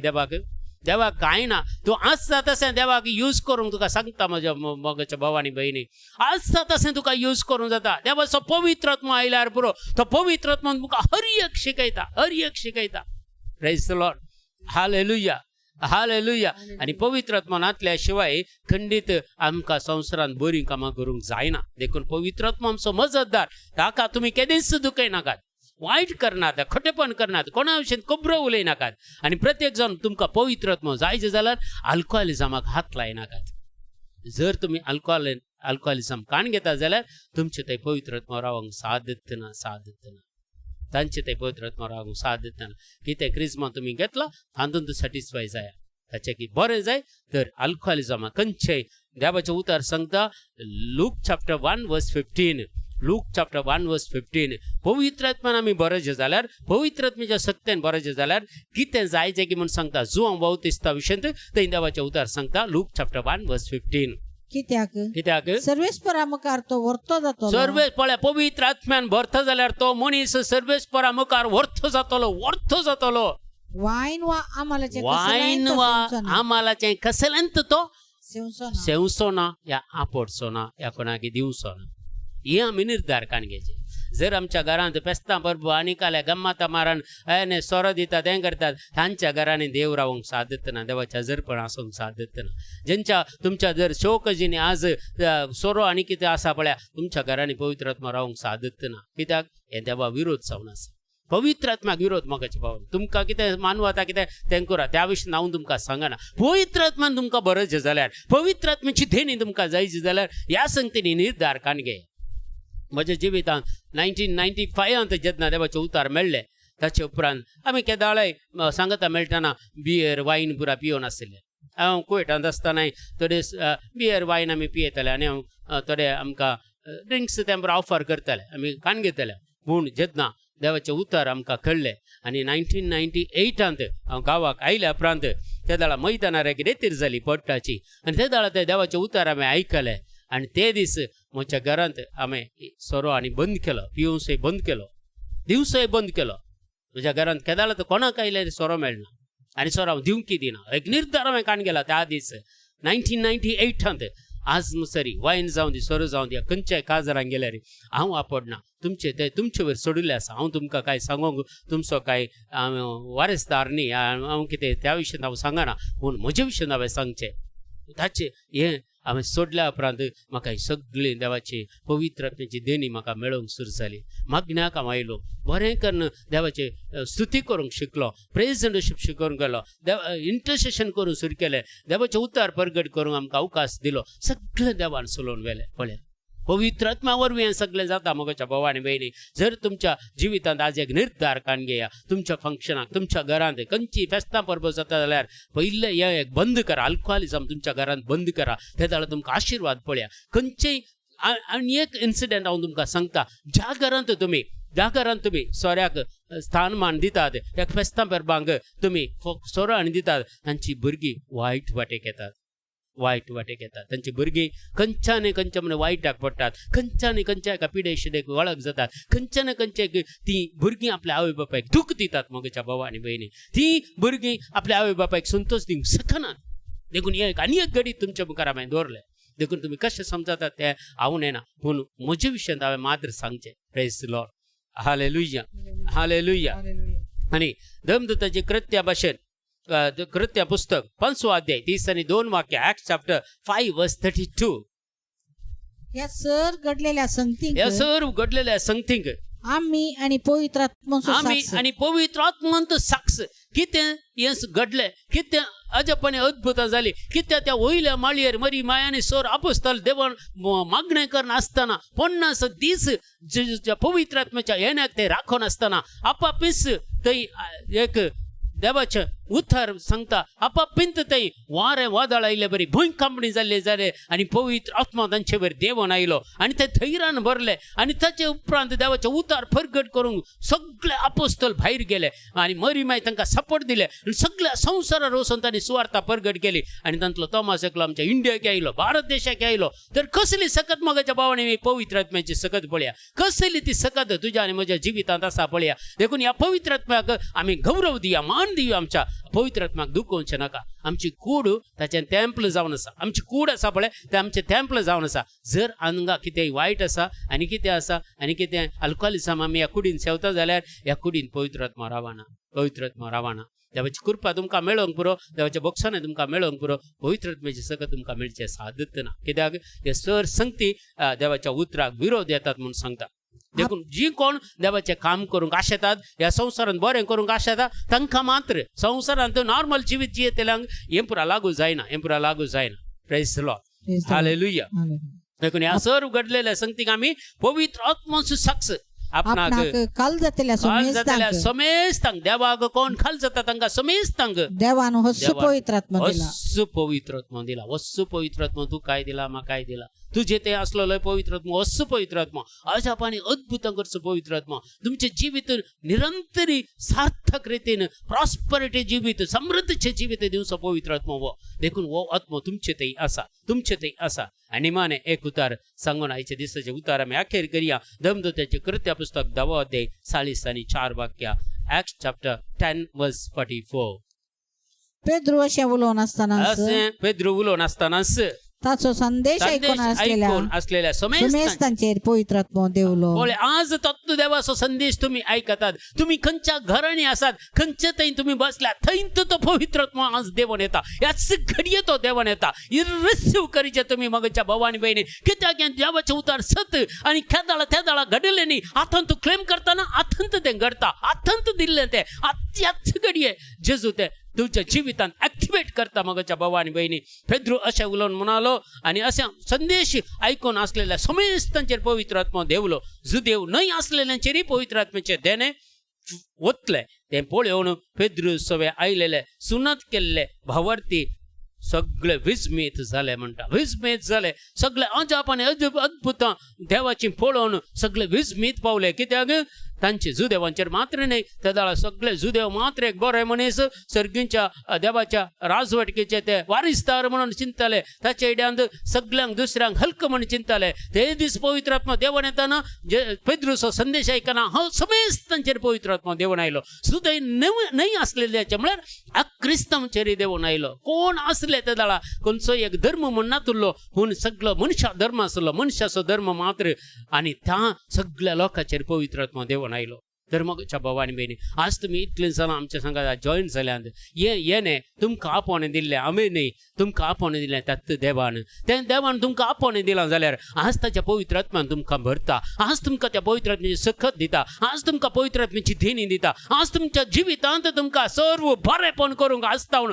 देवाक कांय ना. तूं आसता तशें देवाक यूज करूंक तुका सांगता म्हज्या मगच्या भावानी बहिणी. आसता तशें तुका यूज करूंक जाता. देवाचो पवित्र आत्मा आयल्यार पुरो तो पवित्र आत्मा तुका हर एक शिकयता. Praise the Lord. Hallelujah. Hallelujah. आनी पवित्र आत्मा नातल्या शिवाय खंडीत आमकां संवसारांत बरीं कामां करूंक जायना. देखून पवित्र आत्मा आमचो मजतदार. ताका तुमी केदेंच दुखयनाकात. वायट करनात. खोटेपण करनात. कोणा विशीं खबरो उलयनाकात. आनी प्रत्येक जाण तुमकां पवित्र आत्मा जायचे जाल्यार अल्कोहोलिजमाक हात लायनाकात. जर तुमी अल्कोहोलिजम काण घेता जाल्यार तुमचे थंय पवित्र आत्मा रावंक साथ दितना. तांचे ते पवित्र आत्मा रावंक साथ दितना. कितें क्रिस्मा तुमी घेतला तातूंत सॅटिस्फाय जाया. ताचें की बरें जाय तर अल्कोहोलिजमा खंयचेय देवाचें उतर सांगता लूक चॅप्टर 1:15. Look chapter 1:15. पवित्र आत्म्यान आमी बरें जाल्यार पवित्र आत्म्याच्या सत्यान बरें जाल्यार कितें जायचें की म्हूण सांगता जुआंव बावतिस्ता विशयंत थंय देवाचें उतर सांगता लूक चॅप्टर 1:15. कित्याक सर्वेस्परा मुखार तो व्हरतो जातो सर्वेस पळय पवित्र आत्म्यान भरतो जाल्यार तो मनीस सर्वेस्परा मुखार व्हरतो जातलो वाईन वा आम्हालाचे वायन वा आम्हालाचें कसलेंत तो सेवसोना सेवसोना या आपडसोना या कोणाक दिवसोना ही आमी निर्धार काणगेचे जर आमच्या घरांत पेस्तां परबो आनी काल्या गम्माता मारान ने सोरो दितात हें करतात तांच्या घरांनी देव रावंक सादत ना देवाच्या जरपण आसूंक सादत ना जेंच्या तुमच्या जर शोकजीनी आज सोरो आनी कितें आसा पळय तुमच्या घरांनी पवित्र आत्मा रावंक सादत ना कित्याक हें देवा विरोध जावन आसा पवित्र आत्म्याक विरोध मोगाचे भाव तुमकां कितें मानू आता कितें तें करा त्या विशीं हांव तुमकां सांगना पवित्र आत्म्यान तुमकां बरयचें जाल्यार पवित्र आत्म्याची देणी तुमकां जायची जाल्यार ह्या संगतींनी निर्धार काणगे म्हज्या जिवितांत 1995 जेन्ना देवाचे उतार मेळ्ळे ताचे उपरांत आमी केदाळय सांगता मेळटना बियर वायन पुरा पियोन आसले हांव कुवेटांत आसतना थोडे बियर वायन आमी पियेताले आनी हांव थोडे आमकां ड्रिंक्स ते ऑफर करताले आमी काण घेताले पूण जेन्ना देवाचे उतार आमकां कळ्ळे आनी 1998 हांव गांवाक आयल्या उपरांत त्या दाळा मैदानार एक रेतीर जाली पडटाची आनी त्या दाळा ते देवाचे उतार आमी आयकले आनी ते दीस म्हज्या घरांत हांवें सोरो आनी बंद केलो पिवूंकय बंद केलो दिवसय बंद केलो म्हज्या घरांत केदाळ तर कोणाक आयले सोरो मेळना आनी सोरो हांव दिवंकी दिना एक निर्धार हांवें काण गेला त्या दीस 1998 आज सरी वायन जावं दी सोरो जावं दी खंयच्याय काजारांक गेल्यार हांव आपडना तुमचे वयर सोडिल्लें आसा हांव तुमकां कांय सांगूंक तुमचो कांय वारेसदार न्ही हांव कितें त्या विशीं हांव सांगना पूण म्हजे विशीं हांवें सांगचें ताचें हें हांवें सोडल्या उपरांत म्हाका ही सगळी देवाची पवित्र आत्म्याची देणी म्हाका मेळोवंक सुरू जाली मागण्याक हांव आयलो बरें करून देवाचे स्तुती करूंक शिकलो प्रेज एंड वर्शीप शिकोवंक गेलो इंटरसेशन करूंक सुरू केलें देवाचे उतार परगट करूंक आमकां अवकाश दिलो सगळें देवान चलोवन व्हेलें पळय पवित्र आत्म्या वरवीं हें सगळें जाता मोगाच्या भावा आनी भयणी जर तुमच्या जिवितांत आज एक निर्धार काण घेया तुमच्या फंक्शनाक तुमच्या घरांत खंयची फेस्तां परबो जाता जाल्यार पयलें हें एक बंद करा अल्कोहोलिजम तुमच्या घरांत बंद करा त्या दाळा तुमकां आशिर्वाद पळया खंयचेय आनी एक इन्सिडेंट हांव तुमकां सांगता ज्या घरांत तुमी सोऱ्याक स्थानमान दितात एक फेस्तां परबांक तुमी सोरो आनी दितात तांची भुरगीं वायट वाटेक येतात तांची भुरगीं खंयच्या म्हणे वायटाक पडटात खंयच्या एका पिडेशिडेक वळख जातात खंयच्या ती भुरगीं आपल्या आवय बापायक दूख दितात मोगाच्या भावा आनी भयणी ती भुरगीं आपल्या आवय बापायक संतोष दिवंक शकनात देखून आनी एक घडी तुमच्या मुखार हांवें दवरलें देखून तुमी कशें समजतात तें हांव नेना पूण म्हजे विशयांत हांवें मात्र सांगचें प्रेज द लॉर्ड हालेलुया आनी धर्मदूताची कृत्या भाशेन कृत्या पुस्तक 5 अध्याय 30 आनी 2 वाक्य ऍक्ट चॅप्टर 5 वर्स 32 ह्या सर घडलेल्या संगतींक आमी आनी पवित्र आत्मंत साक्ष कितें हें घडलें कितें अजपणे अद्भुतां जाली कित्या त्या वयल्या माळयेर मरी मायानी सोर आपोस्तल देवान मागणें करना आसतना 50 दीस पवित्र आत्म्याच्या येण्याक ते राखोन आसतना आपापीस थंय एक देवाचे उतार सांगता आपापिंत थंय वारें वादळ आयले बरी भूंयकांपणी जाले आनी पवित्र आत्मा तांचे वयर देवन आयलो आनी ते धैर्यान भरले आनी ताचे उपरांत देवाचे उतार परगट करूंक सगळे आपोस्तल भायर गेले आनी मरी माय तांकां सपोर्ट दिले आनी सगळ्या संवसारार वचून तांणी सुवार्ता परगट केली आनी तांतलो तोमास एकलो आमच्या इंडियाक आयलो भारत देशाक आयलो तर कसली सकत मोगाच्या भावांनी पवित्र आत्म्याची सकत पळया कसली ती सकत तुज्या आनी म्हज्या जिवितांत आसा पळया देखून ह्या पवित्र आत्म्याक आमी गौरव दिया मान दिया आमच्या पवित्र आत्म्याक दुखोवचें नाका आमची कूड ताचें टेंपल जावन आसा आमची कूड आसा पळय तें आमचें टेंपल जावन आसा जर हांगा कितेंय वायट आसा आनी कितें आसा आनी कितें अल्कोहोलिजम आमी ह्या कुडीन सेवता जाल्यार ह्या कुडीन पवित्र आत्मा रावना देवाची कृपा तुमकां मेळोवंक पुरो देवाच्या बक्षांनी तुमकां मेळोवंक पुरो पवित्र आत्म्याची सकत तुमकां मेळचें सादत ना कित्याक हे सर संगती देवाच्या उतराक विरोध येतात म्हणून सांगता देखून जी कोण देवाचें काम करूंक आशेतात ह्या संवसारांत बरें करूंक आशेता तांकां मात्र संवसारांत नॉर्मल जिवीत जियेतल्यांक हें पुरा लागू जायना प्रेज द लॉर्ड हालेलुया देखून ह्या सर घडलेल्या संगतीक आमी पवित्र आत्म्याचो साक्ष आपणाक काल जातल्या समेस्तांक देवाक कोण खाल जाता तांकां समेस्तांक देवान पवित्र आत्मा पवित्र आत्मा दिला तूं काय दिला म्हाकाय दिला तुझे ते असलेलं पवित्र आत्मा असं पवित्र आत्मा आज आपण अद्भुत करचं पवित्र आत्मा तुमचे जीवित निरंतरी सार्थक रीतीनं प्रॉस्परिटी जीवित समृद्धचे जीवित दिवस पवित्र आत्मा व देखून वो आत्मा तुमचे ते असा आणि माने एक उतार सांगून आयचे दिसाचे उतार आम्ही अखेर करूया धर्मदूताचे कृत्य पुस्तक 10 अध्याय 40 आणि 4 वाक्य Acts chapter 10 verse 44 पेद्रू अशें उलोवन आसतनाच असे पेद्रू उलोवन आसतनाच ताचो संदेश आयकून असलेल्या समेस्तांचेर पवित्र आत्मा देवलो आज तत्व देवाचो संदेश तुम्ही ऐकतात तुम्ही खंयच्या घरांनी आसात खंयच्या थंय तुम्ही बसल्यात थंय तो पवित्र आत्मा आज देवून येता याच घडये तो देवून येता रिसीव करीचे तुम्ही मगच्या भवानी बहिणी कित्याक देवाचे उतार सत आणि त्या दाळा घडले न्ही आथंत क्लेम करताना आथंत ते घडता आथंत दिल्ले ते याच घडये जेजू ते तुमच्या जीवितांत ऍक्टिवेट करता मगच्या भवानी बहिणी पेद्रू अशें उलोवन म्हणालो आणि अशें संदेश ऐकून असलेल्या समेस्तांचेर पवित्र आत्मा देवलो जुदेव न्हय असलेल्यांचेरय पवित्र आत्म्याचे देणे वतले ते पळोवन पेद्रू सवे आयलेले सुनात केल्ले भावार्थी सगळे विस्मित झाले म्हणटा विस्मित झाले सगळे आज आपण अद्भुत देवाची पळोवन सगळे विस्मित पावले कित्याक तांचे जुदेवांचेर मात्र नाही त्या दाळा सगळे जुदेव मात्र एक बरे मनीस सर्गींच्या देवाच्या राजवटकेचे ते वारिसदार म्हणून चिंतले ताचे इड्यांत सगळ्यांक दुसऱ्यांक हलकं म्हणून चिंतले ते दीस पवित्र आत्मा देवून येताना जे पेद्रूचो संदेश ऐकना हो समेस्तांचेर पवित्र आत्मा देवून आयलो सुदैव नाही असलेल्याचे म्हळ्यार क्रिस्तांचेर देवून आयलो कोण असले त्या दाळा कोणचो एक धर्म म्हणनात उरलो पूण सगळो मनशा धर्म आसलो मनशाचो धर्म मात्र आणि त्या सगळ्या लोकांचेर पवित्र आत्मा देवून आयलो तर मगच्या भवानी बहिणी आज तुम्ही इतले जाणां आमच्या संघात जॉईन जाल्यात येणे तुमकां आपोवणें दिल्लें आमी न्ही तुमकां आपोवणें दिलें त्यात देवान तुमकां आपोवणें दिलां जाल्यार आज ताच्या पवित्र आत्म्यान तुमकां भरता आज तुमकां त्या पवित्र आत्म्याची सखत दिता आज तुमकां पवित्र आत्म्याची देणी दिता आज तुमच्या जिवितांत तुमकां सर्व बरेपण करूंक आस्तावण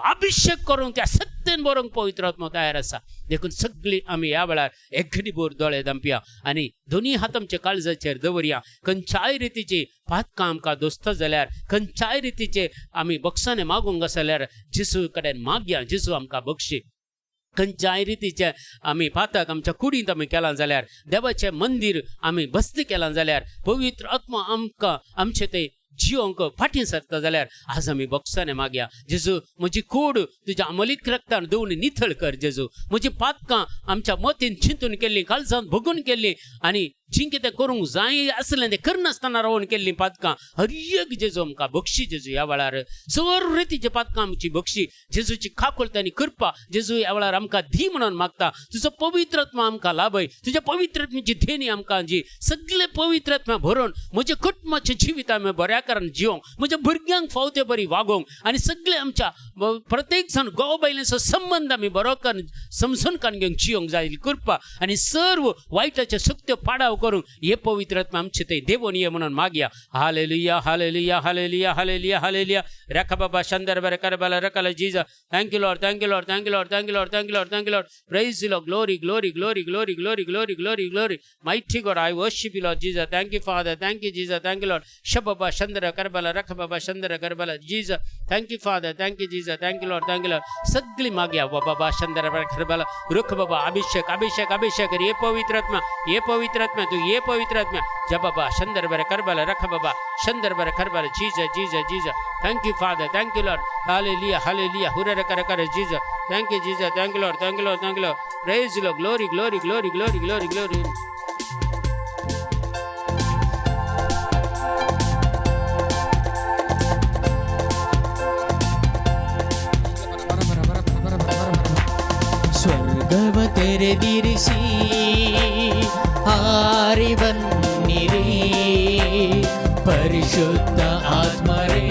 अभिषेक करूंक त्या सत्तेन बरोवंक पवित्र आत्मा तयार आसा देखून सगळीं आमी ह्या वेळार एकघडीभर दोळे दंपया आनी दोनी हात आमच्या काळजाचेर दवरया खंयच्याय रितीची पातकां आमकां दोस्त जाल्यार खंयच्याय रितीचे आमी बक्षाने मागूंक जाल्यार जेजू कडेन मागया जेजू आमकां बक्षी खंयच्याय रितीचे आमी पातक आमच्या कुडींत आमी केलां जाल्यार देवाचें मंदीर आमी बस्ती केलां जाल्यार पवित्र आत्मा आमकां आमचे ते जिवंक फाटीं सरता जाल्यार आज आमी बक्षाने मागया जेजू म्हजी कूड तुज्या अमलीत रक्तान धुवन नितळ कर जेजू म्हजी पातकां आमच्या मतीन चिंतून केल्ली काळजांत भोगून केल्ली आनी जी कितें करूंक जाय आसलें तें करनासतना रावन केल्ली पातकां हर एक जेजू आमकां बक्षी जेजू ह्या वेळार सगळे रितीचे पातकां आमची बक्षी जेजूची खाकुलता आनी कृपा जेजू ह्या वेळार आमकां दी म्हणून मागता तुजो पवित्र आत्मा आमकां लाभय तुज्या पवित्र आत्म्याची देणी आमकां जी सगळे पवित्र आत्मा भरून म्हज्या कुटुंबाचें जिवीत आमी बऱ्या कारण जिवंक म्हज्या भुरग्यांक फावते बरी वागोवंक आनी सगळे आमच्या प्रत्येक जण घोव बायलेचो संबंध आमी बरो करून समजून काडून घेवंक जिवंक जाय कृपा आनी सर्व वायटाच्यो शक्त्यो पाडाव करूंक हे पवित्र आत्मा आमचे ते देवून ये म्हणून मागया hallelujah hallelujah hallelujah hallelujah hallelujah रेखा बाबा शंदर बरे करबाला रकाला जीजा thank you Lord thank you Lord thank you Lord thank you Lord thank you Lord thank you Lord praise you Lord glory glory glory glory glory glory glory glory mighty God I worship you Lord जीजा thank you father thank you जीजा थँक यू लॉर्ड शबाबा शंदर करबाला रखा बाबा शंदर करबाला जीजा thank you father thank you जीजा थँक यू लॉर्ड सगळी मागया बाबा शंदर करबाला रुख बाबा अभिषेक अभिषेक अभिषेक ये पवित्र आत्मा तू ये पवित्र आत्मा जब बाबा शंदर बरे करबाला रखा बाबा शंदर बरे करबाला जीजा जीजा जीजा thank you father thank you lord hallelujah hallelujah हुरर कर कर जीजा थँक यू जीजा thank you Lord thank you Lord thank you Lord praise you Lord glory glory glory glory glory glory ಸ್ವರ್ಗವ ತೆರೆದಿರಿಸಿ ಹಾರಿ ಬನ್ನಿರಿ ಪರಿಶುದ್ಧ ಆತ್ಮರೇ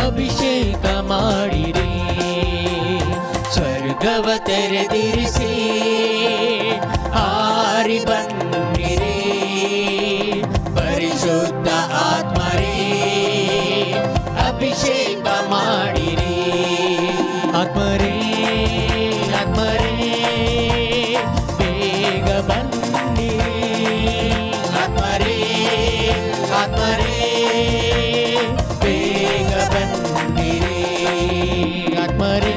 ಅಭಿಷೇಕ ಮಾಡಿರಿ ಸ್ವರ್ಗವ ತೆರೆದಿರಿಸಿ ಹಾರಿ ಬನ್ನಿರಿ ಪರಿಶುದ್ಧ ಆತ್ಮರೇ ಅಭಿಷೇಕ ಮಾಡಿರಿ ಆತ್ಮರೇ ಆತ್ಮರೇ ಬೇಗ ಬನ್ನಿರಿ ಆತ್ಮರೇ ಆತ್ಮರೇ ಬೇಗ ಬನ್ನಿರಿ ಆತ್ಮರೇ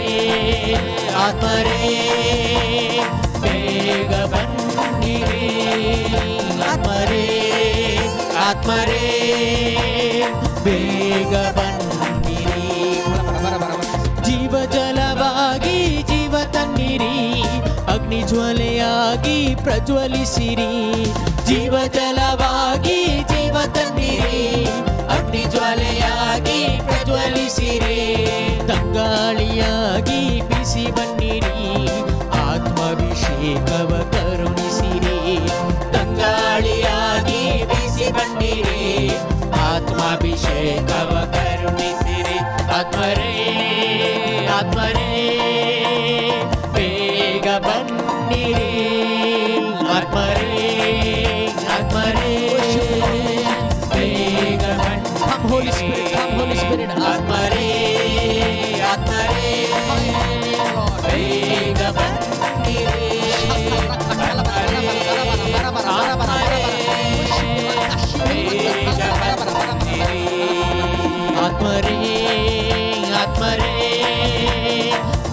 ಆತ್ಮರೇ ಆತ್ಮರೇ ಬೇಗ ಬನ್ನಿರಿ ಜೀವ ಜಲವಾಗಿ ಜೀವ ತನ್ನಿರಿ ಅಗ್ನಿ ಜ್ವಾಲೆಯಾಗಿ ಪ್ರಜ್ವಲಿಸಿರಿ ಜೀವ ಜಲವಾಗಿ ಜೀವ ತನ್ನಿರಿ ಅಗ್ನಿ ಜ್ವಾಲೆಯಾಗಿ ಪ್ರಜ್ವಲಿಸಿರಿ ತಂಗಾಳಿಯಾಗಿ ಬಿಸಿ ಬನ್ನಿರಿ ಆತ್ಮಾಭಿಷೇಕವ ಕರುಣಿಸಿರಿ ತಂಗಾಳಿಯಾಗಿ ಬಿಸಿ ಬನ್ನಿರಿ ಆತ್ಮಾಭಿಷೇಕವ ಕರುಣಿಸಿರಿ ಆತ್ಮರೇ ಆತ್ಮರೇ ಬೇಗ ಬನ್ನಿರಿ ಆತ್ಮರೇ ಆತ್ಮರೇ ಬೇಗ ಬನ್ನಿರಿ ಆತ್ಮರೇ ಆತ್ಮರೇ ಬೇಗ ಬನ್ನಿರಿ ಆತ್ಮರೇ ಆತ್ಮರೇ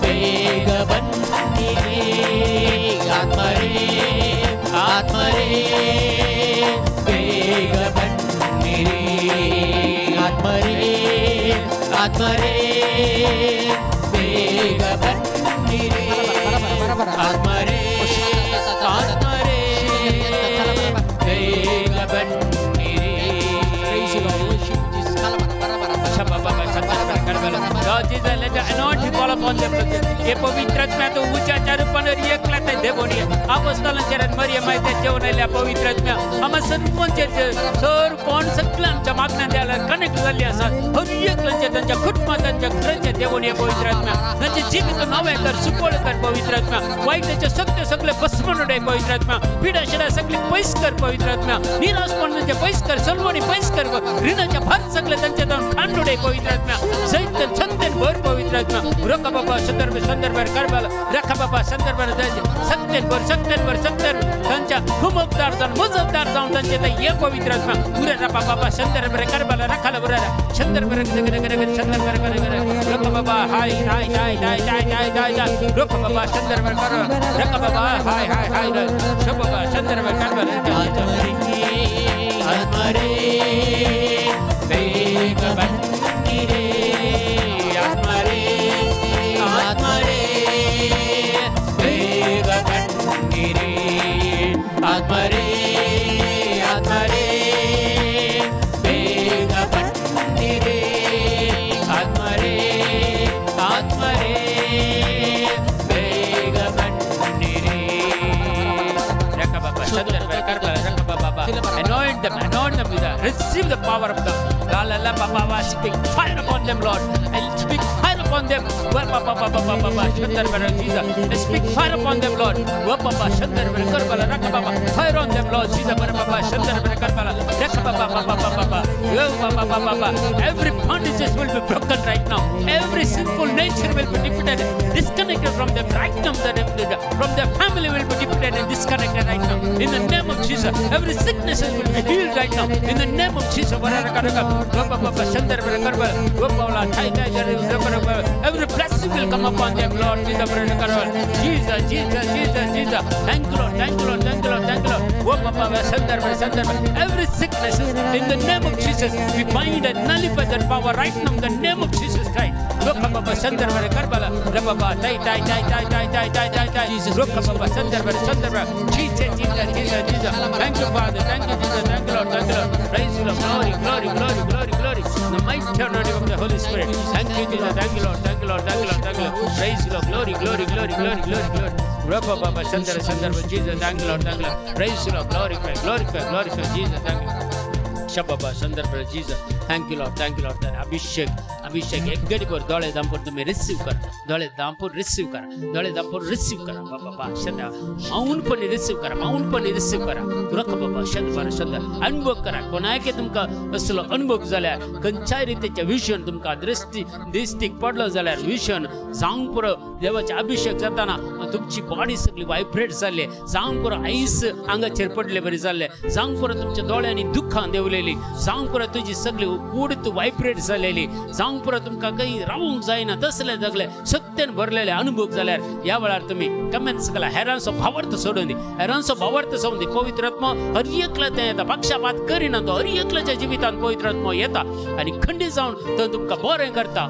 ಬೇಗ ಬನ್ನಿರಿ ಆತ್ಮರೇ ಆತ್ಮರೇ ಬೇಗ ಬನ್ನಿರಿ ಆತ್ಮರೇ ಆತ್ಮರೇ ಬೇಗ ಬನ್ನಿರಿ ಆತ್ಮರೇ ಆತ್ಮರೇ ಬೇಗ ಬನ್ನಿರಿ Lord Jesus, let the anointing fall upon them. हे पवित्र आत्म्या तो उच्चाच्या रूपाने एकला ते देवोनी अपostलांच्या मरियम माहिती जेवणाला पवित्र आत्म्या आम्हा सर्वांचे सर कोण सगळ्या आमच्या मागण्या द्यायला कनेक्ट झाली असतात हर एकलांचे त्यांच्या कुटुंबाच्या घरांचे देवोनी पवित्र आत्म्या त्यांचे जीवित नवे कर सुपोळ कर पवित्र आत्म्या वाईटाचे सगळे भस्मन डे पवित्र आत्म्या पीडा शिडा सगळे पैस कर पवित्र आत्म्या निराशपणाचे पैस कर सलवणी पैस कर ऋणाच्या भर सगळे त्यांच्या खांडू डे पवित्र आत्म्या सैत छंदन भर पवित्र आत्म्या रखा बाबा संदर्भ करबाला रखा बाबा संदर्भ सत्तेन त्यांच्या हुमकदार जाऊन मुजबदार जाऊन त्यांचे ये पवित्र आत्मा पुरे रपा बाबा संदर्भ करबाला रखाला बुरा संदर्भ रखा बाबा हाय हाय हाय हाय हाय हाय हाय रखा बाबा संदर्भ कर रखा बाबा हाय हाय हाय सब बाबा संदर्भ करबाला आत्मरे बेग बन्निरे आत्मरे आत्मरे बेग बन्निरे आत्मरे आत्मरे बेग बन्निरे आत्मरे आत्मरे बेग बन्निरे रखा बाबा संदर्भ करबाला रखा बाबा anoint them with that. Receive the power of God. La la la Baba, speak fire upon them, Lord. And speak fire upon them. Baba Shandar Jesus. Speak fire upon them, Lord. Baba Shandar Karbala Rakababa. Fire on them, Lord. Jesus Baba Shandar Karbala. Rakababa Baba. Every bondages will be broken right now. Every sinful nature will be defeated, disconnected from them right now. From their family will be defeated and disconnected right now. In the name of Jesus, every sickness will be healed right now. In the name of Jesus, every blessing will come upon them, Lord. Jesus. Thank you, Lord. Every sickness, in the name of Jesus, we bind and nullify that power right now. In the name of Jesus Christ. Jesus. Thank you, Father. Thank you, Jesus. Thank you, Lord. Praise you, Lord. Glory. The mighty anointing of the Holy Spirit. Thank you, Jesus. Thank you, Lord. Praise you, Lord. Glory. Baba Shandar Jesus. Thank you, Lord. Praise you, Lord. Glorify Jesus. Thank you. Shababa Shandar Jesus. Thank you, Lord. अभिषेक एकगडीवर डोळे दांपूर तुम्ही रिसीव करा. डोळे दांपूर रिसीव करा. बाबा शंदा माऊनपणे रिसीव करा. रख बाबा शंदा अनुभव करा. कोणाके तुमका असलो अनुभव जाल्यार खंयच्याय रितीचे विशन तुमका दिश्टीक पडलो जाल्यार विशन जावंक पुरो देवाचे अभिषेक जाताना तुमची बॉडी सगळी वायब्रेट जाल्ली जावंक पुरो आईस आंगाचेर पडले बरे जाल्ले जावंक पुरो तुमच्या दोळ्यांनी दुःखां देवलेली जावंक पुरो तुजी सगळी कूड वायब्रेट जालेली जावंक परत तुमकां खंय रावूंक जायना तसले जगले सत्यान भरलेले अनुभव जाल्यार ह्या वेळार तुमी कमेंट्स केला हेरांचो भावार्थ सोडून दी हेरांचो भावार्थ सोडून दी पवित्र आत्मा हर एकल्याचें येता पक्षपात करिना तो हर एकल्याच्या जिवितांत पवित्र आत्मा येता आनी खंडीत जावन तो तुमकां बरें करता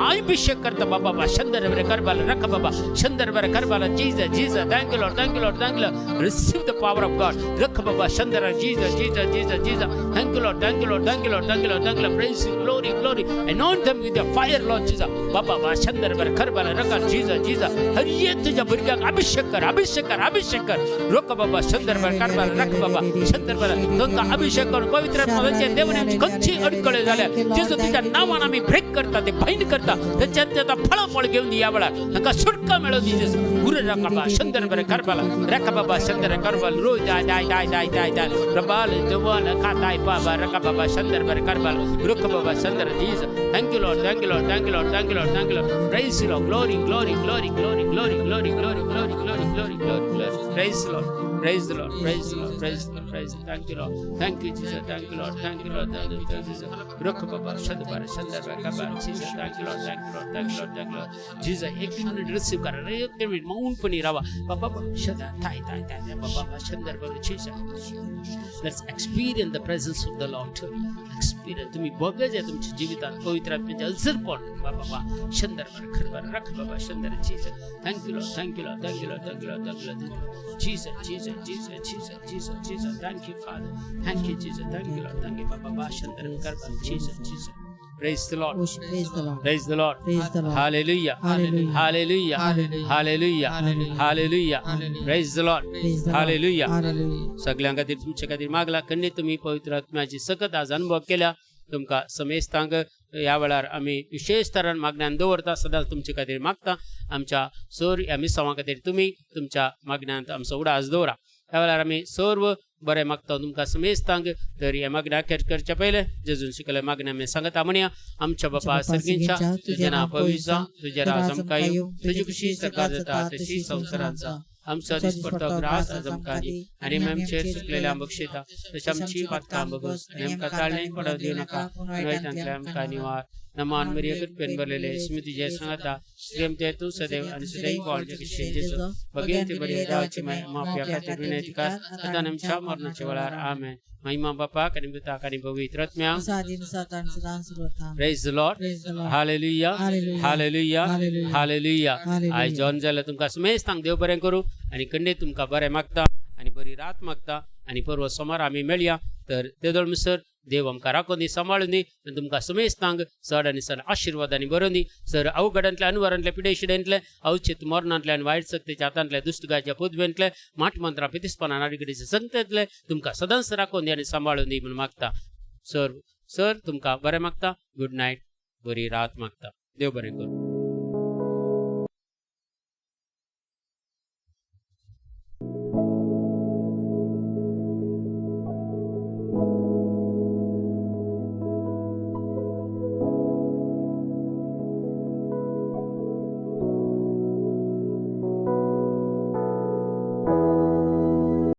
अभिषेक करता बाबा शंदर बरें करबाला रख बाबा शंदर बरें करबाला Jesus Jesus thank you Lord thank you Lord thank you Lord receive the power of God रख बाबा शंदर Jesus Jesus Jesus Jesus thank you Lord thank you Lord thank you Lord thank you Lord thank you praise you glory glory anoint them with your fire Lord Jesus बाबा शंदर बरें करबाला रख जीसस जीसस हर एक तुझ्या भुरग्याक अभिषेक कर अभिषेक कर अभिषेक कर रोक बाबा शंदर बरें करबाला रख बाबा शंदर बरें तुमकां अभिषेक करून पवित्र आत्म्याचे देवान आमची खंयची अडकळे जाल्या जेजू तुझ्या नांवान आमी ब्रेक करता ते बाइंड करता त्याच्यात त्याचा फळाफळ घेऊन दी या वेळार तांकां सुटका मेळोवन दी जेजू उरे रख बाबा शंदर बरें करबाला रख बाबा शंदर करबाला रोज दाय दाय दाय दाय दाय दाय प्रबाल देवाल खाताय बाबा रख बाबा शंदर बरें करबाला रोक बाबा शंदर Jesus thank you Lord thank you Lord thank you Lord thank you Lord thank you Lord praise you Lord glory glory glory glory glory glory glory glory glory glory glory glory praise Lord praise the Lord praise the Lord praise the Lord praise the Lord. Thank you Lord thank you Jesus thank you Lord thank you Lord thank you Jesus rokh baba shad bar shandar baba Jesus thank you Lord thank you Lord thank you Lord thank you Lord Jesus एक मिनिट रिसीव करा एक मिनिट मौन पणी राहा बाबा शद थाय थाय थाय बाबा शंदर बरं Jesus let's experience the presence of the Lord experience तुम्ही बघायचे तुमच्या जीवितात पवित्र आत्म्याचे अल्सरपण बाबा शंदर बरं खरबर रख बाबा शंदर Jesus thank you Lord thank you Lord thank you Lord thank you Lord thank you Lord Jesus Jesus Jesus Jesus Jesus Jesus thank you Father thank you Jesus thank you Lord thank you Baba Shandar Karban Jesus Jesus praise the Lord praise the Lord praise the Lord praise the Lord hallelujah hallelujah hallelujah hallelujah hallelujah praise the Lord hallelujah सगळ्यां खातीर तुमचे खातीर मागला कन्ने तुम्ही पवित्र आत्म्याची सकत आज अनुभव केल्या तुमकां समेस्तांक ह्या वेळार आमी विशेष तरान मागण्यान दवरता सदांच तुमचे खातीर मागता आमच्या सर ह्या मिसावां खातीर तुमी तुमच्या मागण्यांत आमचो उडास दवरा ह्या वेळार आमी सर्व बरें मागता तुमकां समेस्तांक तर ह्या मागण्या करचे पयले जेजून शिकले मागण्या आमी सांगता म्हणया आमच्या बापा सर्गींच्या तुजें नांव पवित्र तुजें राज आमकां येवं तुजी खुशी सकाळ जाता तशी संवसारांत जा आमचो दिसपडटो ग्रास आज आमकां दी आनी आमचेर सुकलेल्या बक्षिता तशी आमची पातकां बगस आनी आमकां ताळणे पडोवंक दिवं नाका नोयतांतल्यान आमकां निवार नमान मरिया कृपेन भरलेले स्मृतीचे सांगता श्रीमते तूं सदैव आनी सदैव कोणचे किशे जेजू भगेन ती बरी देवाची माफिया खातीर विनंती कर आतां आमच्या मरणाच्या वेळार आमेन महिमा बापाक आनी पुताक आनी पवित्र आत्म्याक praise the Lord hallelujah hallelujah hallelujah आयज जॉन जाल्यार तुमकां समेस्तांक देव बरें करूं आनी खंडे तुमकां बरें मागता आनी बरी रात मागता आनी परवा सोमार आमी मेळया तर तेदोळ मिसर देव आमकां राखून दी सांबाळून दी आनी तुमकां समेस्तांक चड आनी चड आशिर्वादांनी बरोवन दी सर अवघडांतल्या अनवरांतल्या पिडेशिड्यांतले अवचित मरणांतल्या आनी वायट सक्तीच्या हातांतल्या दुश्टगाच्या पुदवेंतले माठ मंत्रां पितिस्पनां नाडिकडेचे संकतेंतले तुमकां सदांच राखून दी आनी सांबाळून दी म्हूण मागता सर तुमकां बरें मागता गुड नायट बरी रात मागता देव बरें करूं